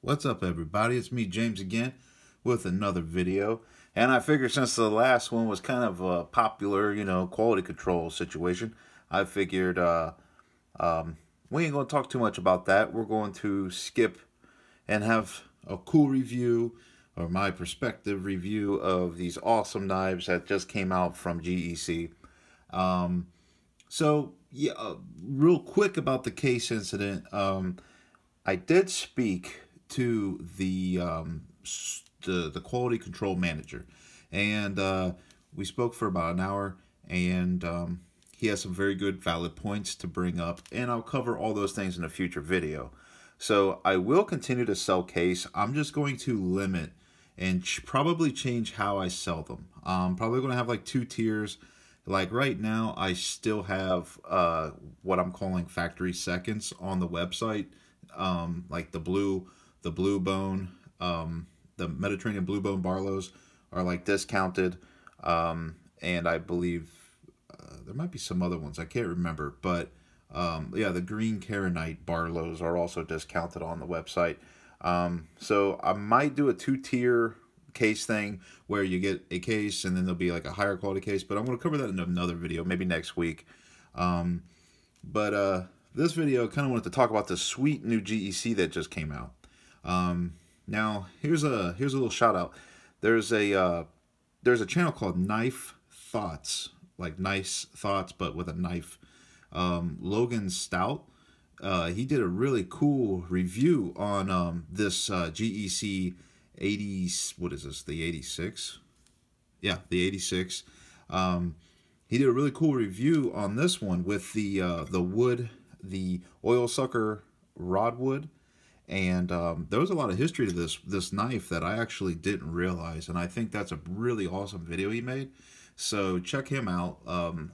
What's up, everybody? It's me, James, again with another video. And I figured since the last one was kind of a popular, quality control situation, I figured we ain't going to talk too much about that. We're going to skip and have a cool review, or my perspective review, of these awesome knives that just came out from GEC. Real quick about the case incident. I did speak to the quality control manager, and we spoke for about an hour, and he has some very good valid points to bring up, and I'll cover all those things in a future video. So I will continue to sell case. I'm just going to limit and probably change how I sell them. I'm probably going to have like two tiers. Like right now, I still have what I'm calling factory seconds on the website. Like the blue bone, the Mediterranean blue bone Barlows are like discounted, and I believe there might be some other ones, I can't remember, but yeah, the green Karenite Barlows are also discounted on the website. So I might do a two-tier case thing where you get a case and then there'll be like a higher quality case, but I'm going to cover that in another video, maybe next week. This video kind of wanted to talk about the sweet new GEC that just came out. Now here's a little shout out. There's a channel called Knife Thoughts, like nice thoughts but with a knife. Logan Stout, he did a really cool review on this GEC 80. What is this? The 86? Yeah, the 86. He did a really cool review on this one with the wood, the oil sucker rod wood, and there was a lot of history to this knife that I actually didn't realize, and I think that's a really awesome video he made. So check him out,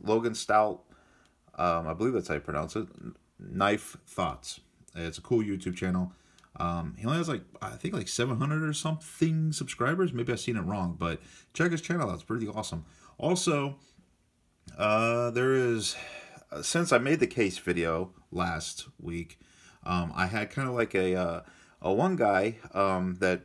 Logan Stout. I believe that's how you pronounce it. Knife Thoughts. It's a cool YouTube channel. He only has I think like 700 or something subscribers. Maybe I've seen it wrong, but check his channel out. It's pretty awesome. Also, there is, since I made the case video last week, I had kind of like a one guy that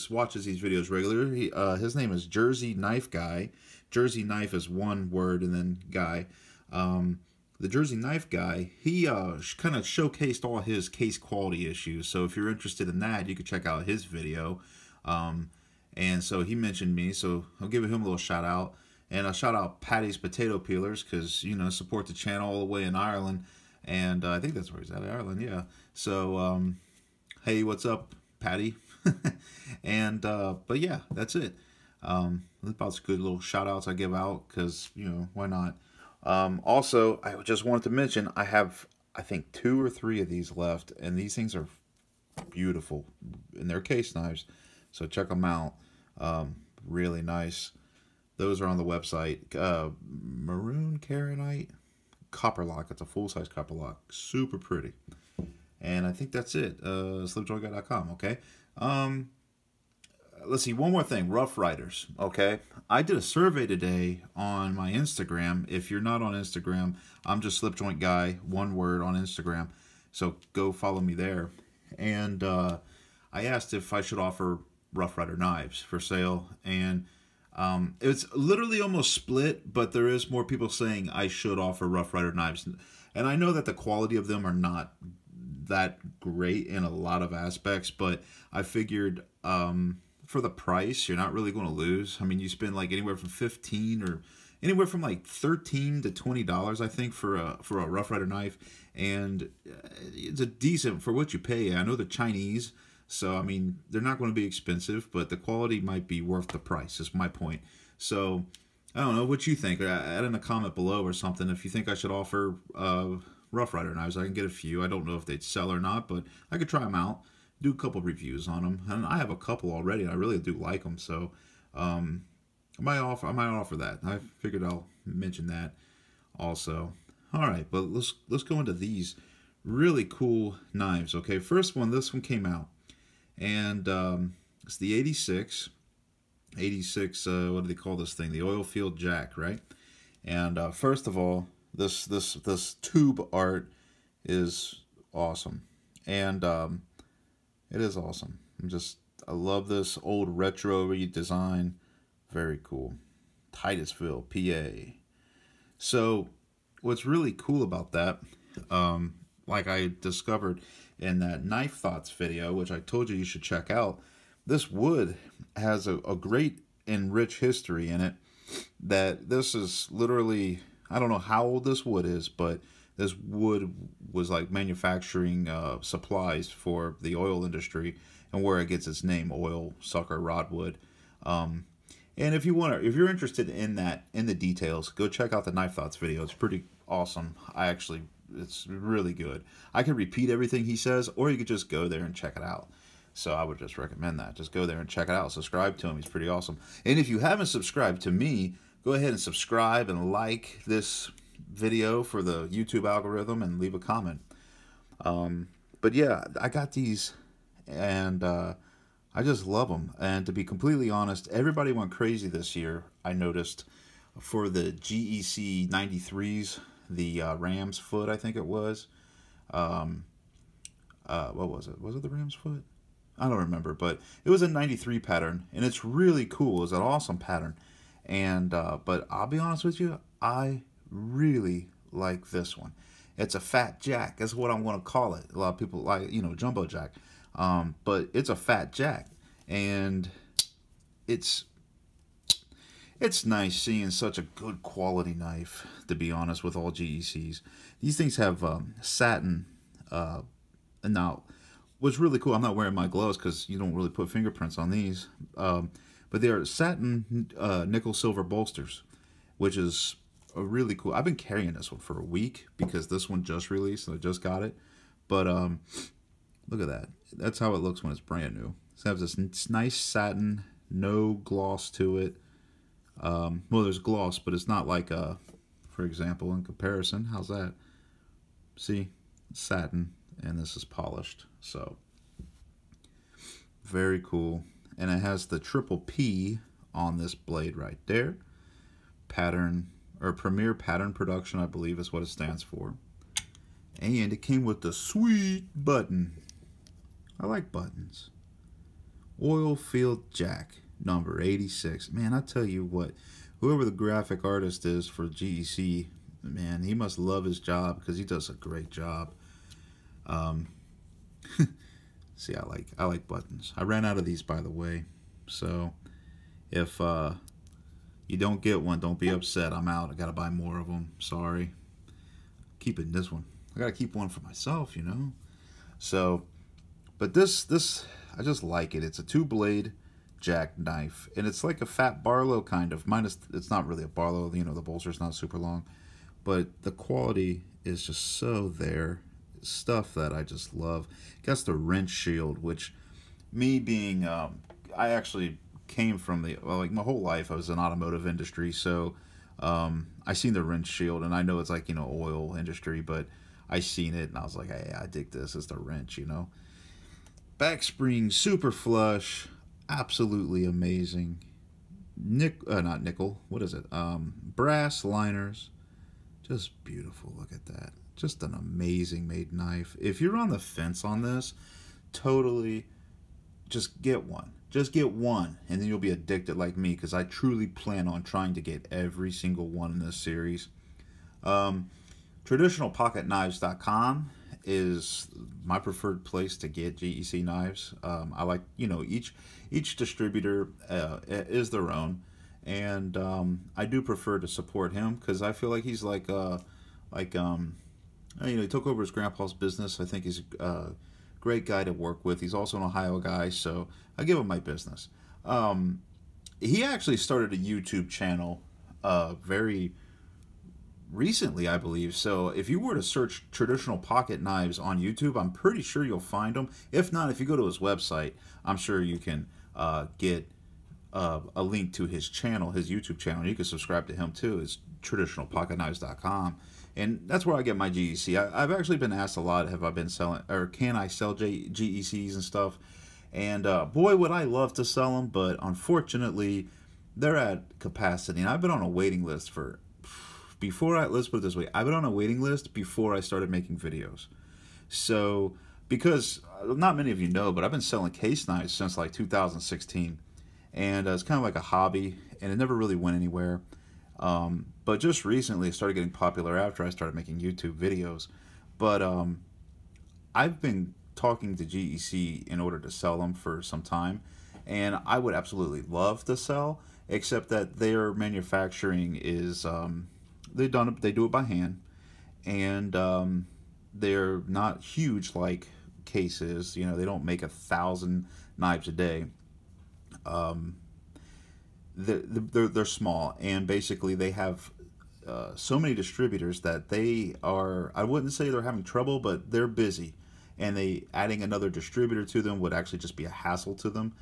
watches these videos regularly. His name is Jersey Knife Guy. Jersey Knife is one word and then guy. The Jersey Knife Guy, he kind of showcased all his case quality issues. So if you're interested in that, you could check out his video. And so he mentioned me, so I'll give him a little shout out. And I'll shout out Paddy's Potato Peelers because, support the channel all the way in Ireland. And I think that's where he's at, Ireland, yeah. So, hey, what's up, Paddy? And, but yeah, that's it. That's about good little shout outs I give out because, why not? Also, I just wanted to mention, I have, I think, 2 or 3 of these left, and these things are beautiful, and they're case knives, so check them out. Really nice. Those are on the website. Maroon Karenite copper lock. It's a full-size copper lock, super pretty. And I think that's it. slipjointguy.com. Okay. Let's see, one more thing, Rough Riders, okay? I did a survey today on my Instagram. If you're not on Instagram, I'm just Slipjoint Guy, one word, on Instagram. So go follow me there. And I asked if I should offer Rough Rider knives for sale. And it's literally almost split, but there is more people saying I should offer Rough Rider knives. And I know that the quality of them are not that great in a lot of aspects, but I figured for the price, you're not really going to lose. I mean, you spend like anywhere from $15 or anywhere from like $13 to $20, I think, for a Rough Rider knife, and it's a decent for what you pay. I know they're Chinese, so I mean they're not going to be expensive, but the quality might be worth the price. Is my point. So I don't know what you think. Add in a comment below or something if you think I should offer Rough Rider knives. I can get a few. I don't know if they'd sell or not, but I could try them out. Do a couple reviews on them, and I have a couple already. I really do like them, so I might offer that. I figured I'll mention that also. All right, but let's go into these really cool knives. Okay, first one, this one came out, and it's the 86. What do they call this thing? The oil field jack, right? And first of all, this tube art is awesome. And It is awesome. I love this old retro redesign. Very cool. Titusville, PA. So, what's really cool about that, like I discovered in that Knife Thoughts video, which I told you should check out, this wood has a great and rich history in it. That this is literally, I don't know how old this wood is, but this wood was like manufacturing supplies for the oil industry, and where it gets its name, oil sucker rodwood. And if you're interested in that, in the details, go check out the Knife Thoughts video. It's pretty awesome. It's really good. I can repeat everything he says, or you could just go there and check it out. So I would just recommend that. Just go there and check it out. Subscribe to him. He's pretty awesome. And if you haven't subscribed to me, go ahead and subscribe and like this video for the YouTube algorithm and leave a comment. But yeah, I got these, and I just love them. And to be completely honest, everybody went crazy this year, I noticed, for the GEC 93s, the ram's foot, I think it was. What was it? Was it the ram's foot? I don't remember, but it was a 93 pattern, and it's really cool. It's an awesome pattern. And but I'll be honest with you, I really like this one. It's a Phat Jack. That's what I'm going to call it. A lot of people like, Jumbo Jack. But it's a Phat Jack. And it's nice seeing such a good quality knife, to be honest, with all GECs. These things have satin. Now, what's really cool, I'm not wearing my gloves because you don't really put fingerprints on these. But they are satin nickel silver bolsters, which is a really cool. I've been carrying this one for a week because this one just released and I just got it. But look at that. That's how it looks when it's brand new. It has this nice satin, no gloss to it. Well, there's gloss, but it's not like, for example, in comparison. How's that? See? Satin, and this is polished. So, very cool. And it has the triple P on this blade right there. Pattern, or Premier Pattern Production, I believe is what it stands for. And it came with the sweet button. I like buttons. Oil Field Jack, number 86. Man, I tell you what, whoever the graphic artist is for GEC, man, he must love his job because he does a great job. See, I like buttons. I ran out of these, by the way. So if you don't get one, don't be upset. I'm out. I gotta buy more of them. Sorry. Keeping this one. I gotta keep one for myself, So, but this I just like it. It's a 2-blade jack knife, and it's like a Fat Barlow kind of. Minus, it's not really a Barlow. The bolster's not super long, but the quality is just so there. Stuff that I just love. Got the wrench shield, which, me being, I actually came from like my whole life I was in automotive industry, so I seen the wrench shield, and I know it's like oil industry, but I seen it and I was like, hey, I dig this. It's the wrench, Back spring, super flush, absolutely amazing. Not nickel. What is it? Brass liners, just beautiful. Look at that. Just an amazing made knife. If you're on the fence on this, totally just get one. Just get one, and then you'll be addicted like me, because I truly plan on trying to get every single one in this series. Traditionalpocketknives.com is my preferred place to get GEC knives. I like, each distributor is their own, and I do prefer to support him because I feel like he's he took over his grandpa's business. I think he's a great guy to work with. He's also an Ohio guy, so I give him my business. He actually started a YouTube channel very recently, I believe. So if you were to search traditional pocket knives on YouTube, I'm pretty sure you'll find them. If not, if you go to his website, I'm sure you can get a link to his channel, his YouTube channel. You can subscribe to him too. It's traditionalpocketknives.com. And that's where I get my GEC. I've actually been asked a lot, have I been selling, or can I sell GECs and stuff? And boy, would I love to sell them, but unfortunately, they're at capacity. And I've been on a waiting list for, let's put it this way, I've been on a waiting list before I started making videos. So because not many of you know, but I've been selling case knives since like 2016, and it's kind of like a hobby, and it never really went anywhere. But just recently, it started getting popular after I started making YouTube videos. But I've been talking to GEC in order to sell them for some time, and I would absolutely love to sell, except that their manufacturing is they do it by hand, and they're not huge like cases. You know, they don't make 1,000 knives a day. They're small, and basically they have so many distributors that they are, I wouldn't say they're having trouble, but they're busy, and adding another distributor to them would actually just be a hassle to them.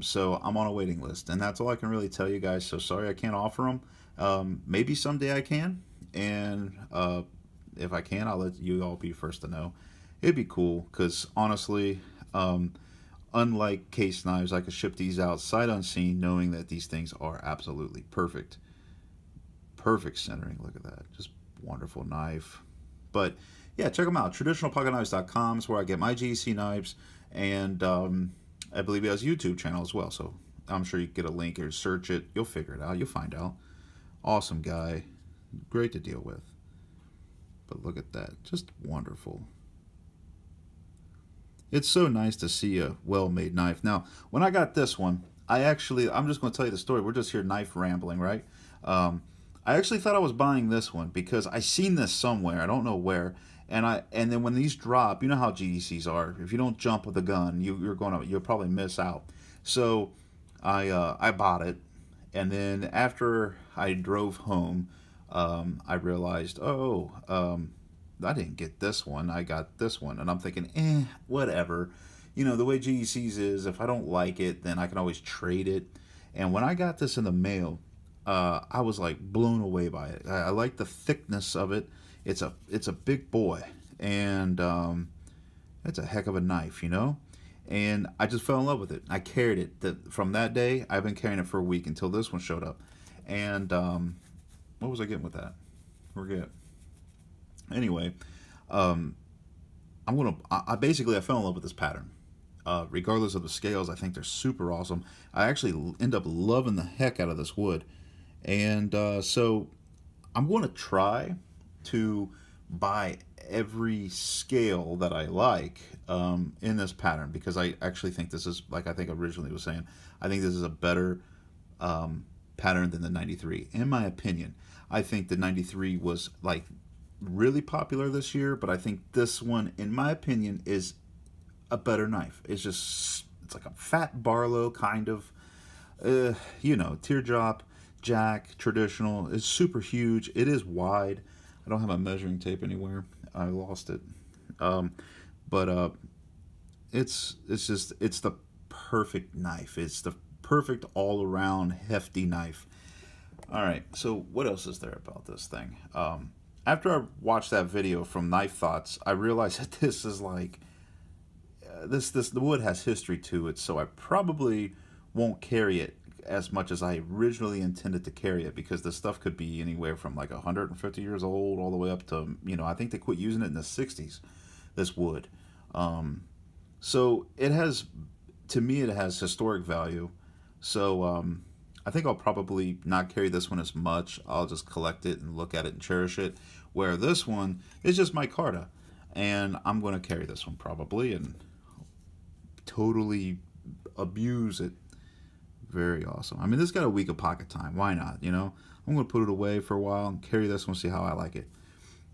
So I'm on a waiting list, and that's all I can really tell you guys. So sorry I can't offer them. Maybe someday I can, and if I can, I'll let you all be first to know. It'd be cool, because honestly, unlike case knives, I could ship these out sight unseen, knowing that these things are absolutely perfect. Perfect centering. Look at that. Just wonderful knife. But yeah, check them out. Traditionalpocketknives.com is where I get my GEC knives, and I believe he has a YouTube channel as well. So I'm sure you can get a link or search it. You'll figure it out. You'll find out. Awesome guy. Great to deal with. But look at that. Just wonderful. It's so nice to see a well-made knife. Now, when I got this one, I'm just going to tell you the story. We're just here knife rambling, right? I actually thought I was buying this one because I seen this somewhere. I don't know where. And then when these drop, you know how GECs are. If you don't jump with the gun, you'll probably miss out. So I bought it, and then after I drove home, I realized, I didn't get this one. I got this one, and I'm thinking, whatever. You know, the way GECs is, if I don't like it, then I can always trade it. And when I got this in the mail, I was like blown away by it. I like the thickness of it. It's a big boy, and it's a heck of a knife, you know. And I just fell in love with it. I carried it. From that day, I've been carrying it for a week until this one showed up. And what was I getting with that? Forget. Anyway, I basically fell in love with this pattern. Regardless of the scales, I think they're super awesome. I actually end up loving the heck out of this wood. And so I'm going to try to buy every scale that I like in this pattern, because I actually think this is, like I think originally was saying, I think this is a better pattern than the 93. In my opinion, I think the 93 was like really popular this year, but I think this one, in my opinion, is a better knife. It's like a Phat Barlow kind of, you know, teardrop, Jack, traditional. It's super huge. It is wide. I don't have a measuring tape anywhere. I lost it. But it's the perfect knife. It's the perfect all-around hefty knife. All right, so what else is there about this thing? After I watched that video from Knife Thoughts, I realized that this is like, the wood has history to it, so I probably won't carry it as much as I originally intended to carry it, because this stuff could be anywhere from like 150 years old all the way up to, you know, I think they quit using it in the 60s, this wood. So it has, to me, it has historic value. So I think I'll probably not carry this one as much. I'll just collect it and look at it and cherish it, where this one is just Micarta, and I'm going to carry this one probably and totally abuse it. Very awesome. I mean, this got a week of pocket time. Why not? You know, I'm going to put it away for a while and carry this one, see how I like it.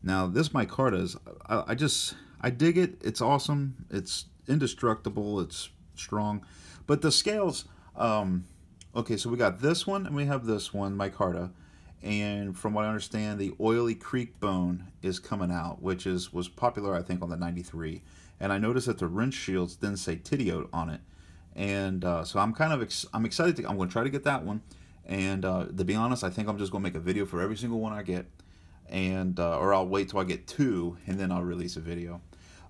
Now, this Micarta is, I dig it. It's awesome. It's indestructible. It's strong. But the scales, okay, so we got this one and we have this one, Micarta. And from what I understand, the oily creek bone is coming out, which was popular, I think, on the 93. And I noticed that the wrench shields didn't say Tidioute on it. And so I'm excited I'm going to try to get that one. And to be honest, I think I'm just going to make a video for every single one I get, and or I'll wait till I get 2 and then I'll release a video.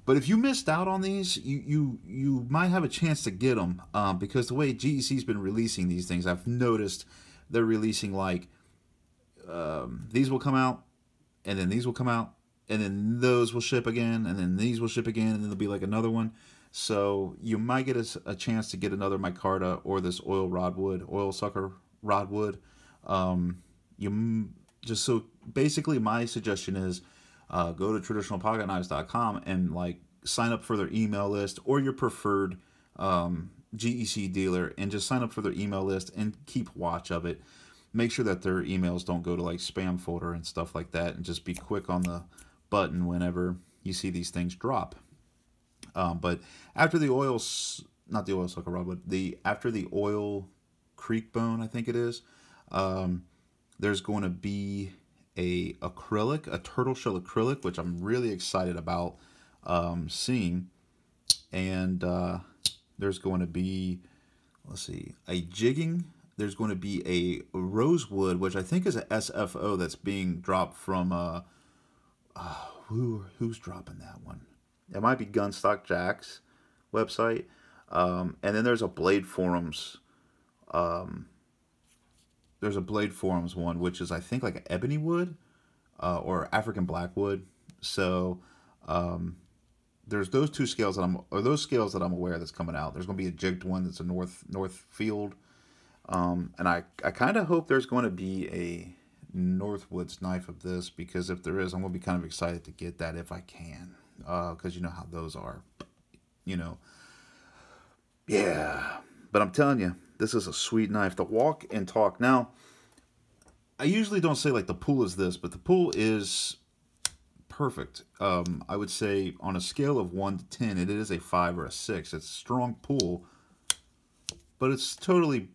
But if you missed out on these, you might have a chance to get them, because the way GEC's been releasing these things, I've noticed they're releasing like these will come out, and then these will come out, and then those will ship again, and then these will ship again, and then there'll be like another one. So you might get a chance to get another micarta or this oil sucker rod wood. Just so basically, my suggestion is go to traditionalpocketknives.com and like sign up for their email list or your preferred GEC dealer, and just sign up for their email list and keep watch of it. Make sure that their emails don't go to like spam folder and stuff like that, and just be quick on the button whenever you see these things drop. But after the not the oil sucker rod, but after the oil creek bone, I think it is, there's going to be a turtle shell acrylic, which I'm really excited about seeing. And there's going to be, let's see, a jigging. There's going to be a rosewood, which I think is a SFO that's being dropped from, who's dropping that one? It might be Gunstock Jack's website. And then there's a Blade Forums. There's a Blade Forums one, which is, I think, like an ebony wood or African blackwood. So there's those two scales that I'm aware that's coming out. There's going to be a jigged one that's a North Field. And I kind of hope there's going to be a Northwoods knife of this, because if there is, I'm going to be kind of excited to get that if I can. Because you know how those are, you know. Yeah, but I'm telling you, this is a sweet knife. The walk and talk. Now, I usually don't say like the pull is this, but the pull is perfect. I would say on a scale of 1 to 10, it is a 5 or a 6. It's a strong pull, but it's totally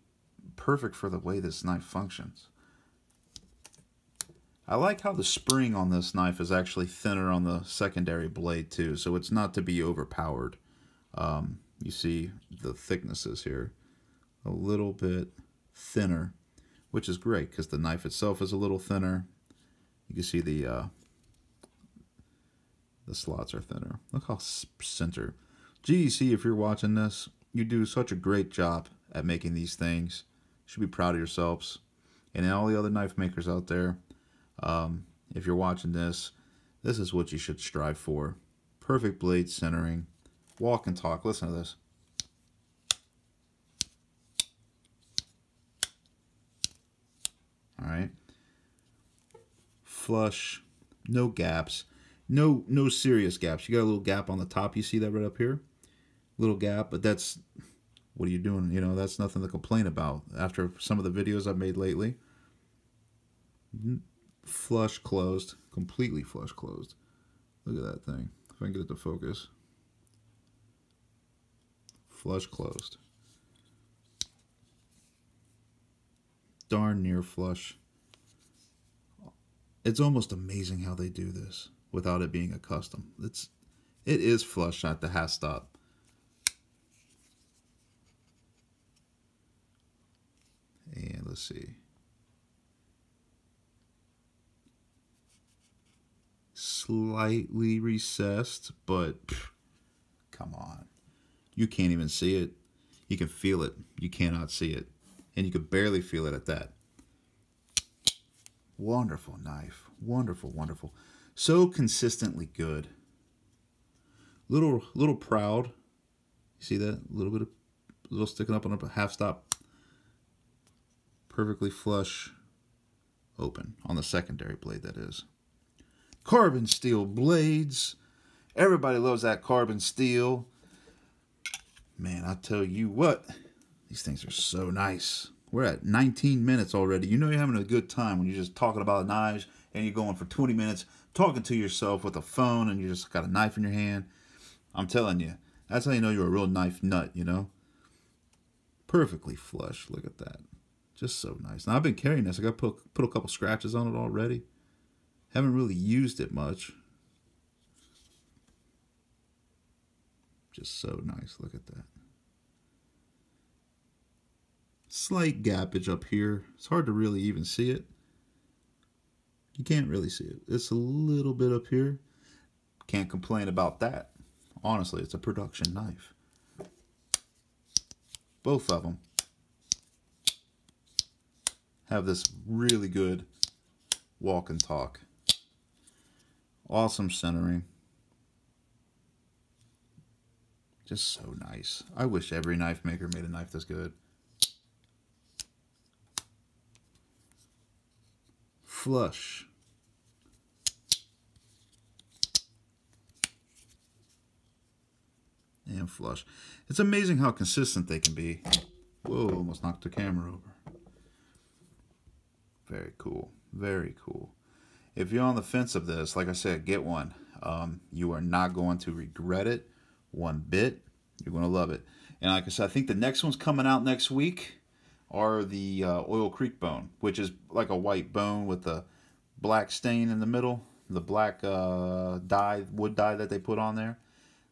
perfect for the way this knife functions. I like how the spring on this knife is actually thinner on the secondary blade too, so it's not to be overpowered. You see the thicknesses here, a little bit thinner, which is great because the knife itself is a little thinner. You can see the slots are thinner. Look how center. GEC, if you're watching this, you do such a great job at making these things. You should be proud of yourselves. And all the other knife makers out there, if you're watching this, this is what you should strive for. Perfect blade centering. Walk and talk. Listen to this. All right. Flush. No gaps. No serious gaps. You got a little gap on the top. You see that right up here? Little gap, but that's, what are you doing? You know, that's nothing to complain about after some of the videos I've made lately. Flush closed. Completely flush closed. Look at that thing. If I can get it to focus. Flush closed. Darn near flush. It's almost amazing how they do this without it being a custom. It is flush at the half stop. And let's see. Slightly recessed, but come on. You can't even see it. You can feel it. You cannot see it. And you could barely feel it at that. Wonderful knife. Wonderful, wonderful. So consistently good. Little proud. You see that? A little sticking up on a half stop. Perfectly flush open on the secondary blade, that is. Carbon steel blades. Everybody loves that carbon steel. Man, I tell you what, these things are so nice. We're at 19 minutes already. You know you're having a good time when you're just talking about knives and you're going for 20 minutes talking to yourself with a phone and you just got a knife in your hand. I'm telling you, that's how you know you're a real knife nut, you know? Perfectly flush. Look at that. Just so nice. Now, I've been carrying this. I got to put a couple scratches on it already. Haven't really used it much. Just so nice. Look at that. Slight gappage up here. It's hard to really even see it. You can't really see it. It's a little bit up here. Can't complain about that. Honestly, it's a production knife. Both of them have this really good walk and talk. Awesome centering. Just so nice. I wish every knife maker made a knife this good. Flush. And flush. It's amazing how consistent they can be. Whoa, almost knocked the camera over. Very cool. Very cool. If you're on the fence of this, like I said, get one. You are not going to regret it one bit. You're going to love it. And like I said, I think the next one's coming out next week are the Oil Creek bone, which is like a white bone with a black stain in the middle. The black dye, wood dye that they put on there.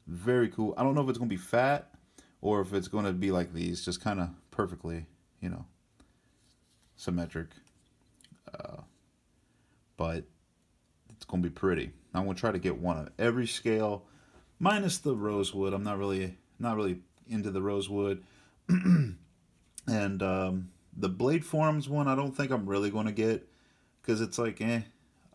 Very cool. I don't know if it's going to be fat or if it's going to be like these, just kind of perfectly, you know, symmetric. But it's going to be pretty. I'm going to try to get one of every scale, minus the rosewood. I'm not really into the rosewood. And the blade forms one, I don't think I'm really going to get because it's like, eh.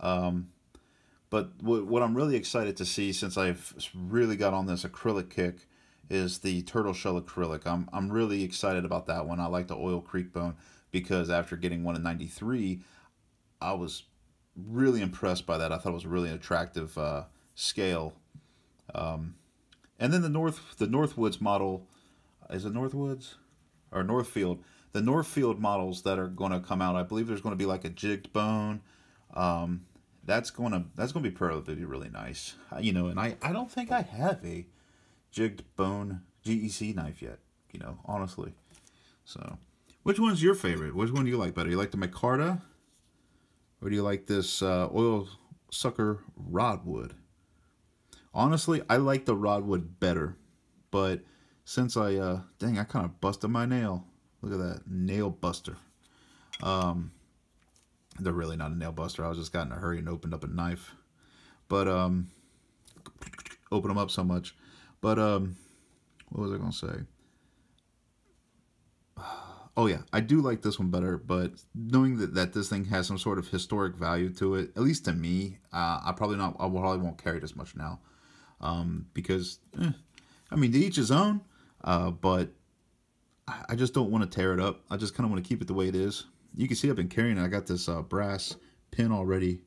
But what I'm really excited to see, since I've really got on this acrylic kick, is the turtle shell acrylic. I'm really excited about that one. I like the Oil Creek bone because after getting one in '93, I was really impressed by that. I thought it was a really attractive scale. And then the Northwoods model, is it Northwoods or Northfield? The Northfield models that are going to come out, I believe there's going to be like a jigged bone. That's going to be probably really nice. You know, and I don't think I have a jigged bone GEC knife yet, you know, honestly. So, which one's your favorite? Which one do you like better? You like the Micarta? Or do you like this oil sucker rodwood? Honestly, I like the rodwood better. But since I kind of busted my nail. Look at that, nail buster. They're really not a nail buster. I was just got in a hurry and opened up a knife. But open them up so much. But what was I gonna say? Oh yeah, I do like this one better, but knowing that this thing has some sort of historic value to it, at least to me, I probably won't carry it as much now, because, I mean, to each his own, but I just don't want to tear it up. I just kind of want to keep it the way it is. You can see I've been carrying it. I got this brass pin already,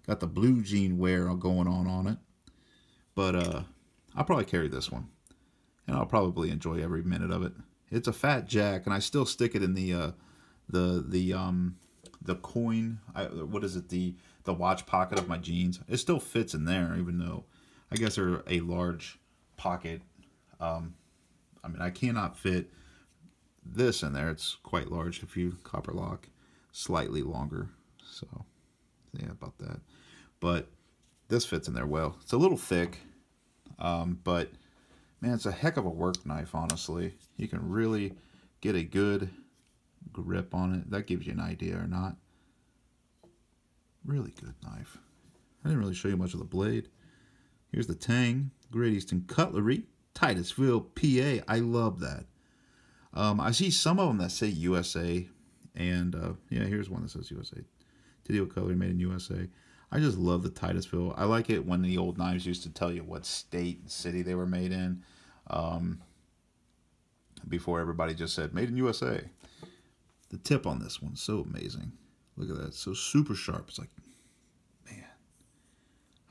got the blue jean wear going on it, but I'll probably carry this one, and I'll probably enjoy every minute of it. It's a Phat Jack, and I still stick it in the coin. What is it? The watch pocket of my jeans. It still fits in there, even though I guess they're a large pocket. I mean, I cannot fit this in there. It's quite large if you copper lock. Slightly longer. So, yeah, about that. But this fits in there well. It's a little thick, but man, it's a heck of a work knife, honestly. You can really get a good grip on it. That gives you an idea or not. Really good knife. I didn't really show you much of the blade. Here's the Tang, Great Eastern Cutlery, Titusville, PA. I love that. I see some of them that say USA, and yeah, here's one that says USA. Tidioute Cutlery, made in USA. I just love the Titusville. I like it when the old knives used to tell you what state and city they were made in, before everybody just said made in USA. The tip on this one's so amazing. Look at that, it's so super sharp. It's like, man,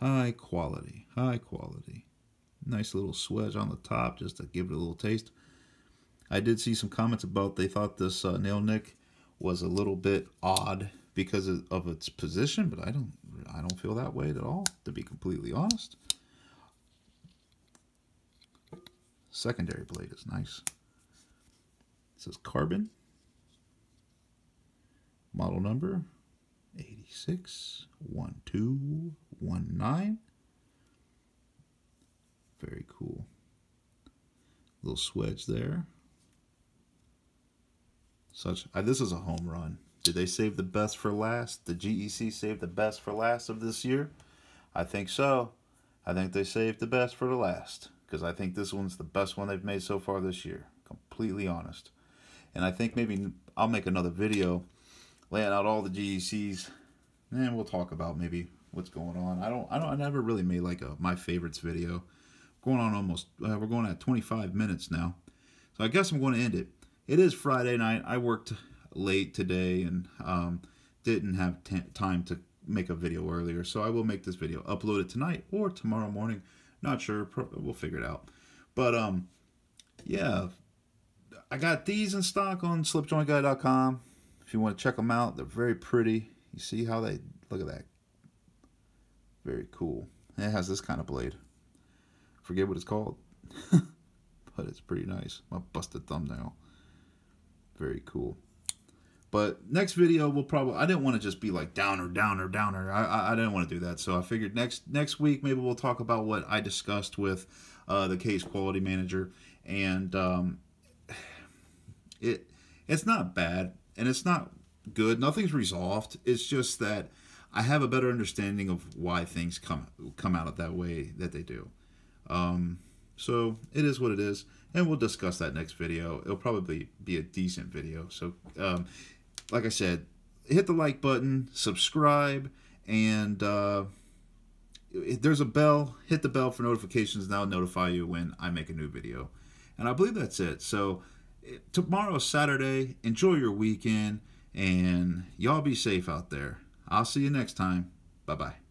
high quality, high quality. Nice little swedge on the top just to give it a little taste. I did see some comments about they thought this nail nick was a little bit odd because of its position, but I don't feel that way at all, to be completely honest. Secondary blade is nice. It says carbon. Model number 861219. Very cool. Little swedge there. This is a home run. Did they save the best for last? The GEC saved the best for last of this year? I think so. I think they saved the best for the last, because I think this one's the best one they've made so far this year. Completely honest. And I think maybe I'll make another video laying out all the GECs, and we'll talk about maybe what's going on. I never really made like a my favorites video. Going on almost, we're going at 25 minutes now. So I guess I'm going to end it. It is Friday night. I worked late today and didn't have time to make a video earlier. So I will make this video, upload it tonight or tomorrow morning. Not sure. We'll figure it out. But yeah, I got these in stock on slipjointguy.com. If you want to check them out, they're very pretty. You see how they, look at that. Very cool. It has this kind of blade. Forget what it's called. But it's pretty nice. My busted thumbnail. Very cool. But next video will probably, I didn't want to just be like downer. I didn't want to do that. So I figured next week maybe we'll talk about what I discussed with the case quality manager. And it's not bad and it's not good. Nothing's resolved. It's just that I have a better understanding of why things come out of that way that they do. So it is what it is, and we'll discuss that next video. It'll probably be a decent video. So like I said, hit the like button, subscribe, and if there's a bell, hit the bell for notifications, and that'll notify you when I make a new video. And I believe that's it. So tomorrow's Saturday. Enjoy your weekend, and y'all be safe out there. I'll see you next time. Bye-bye.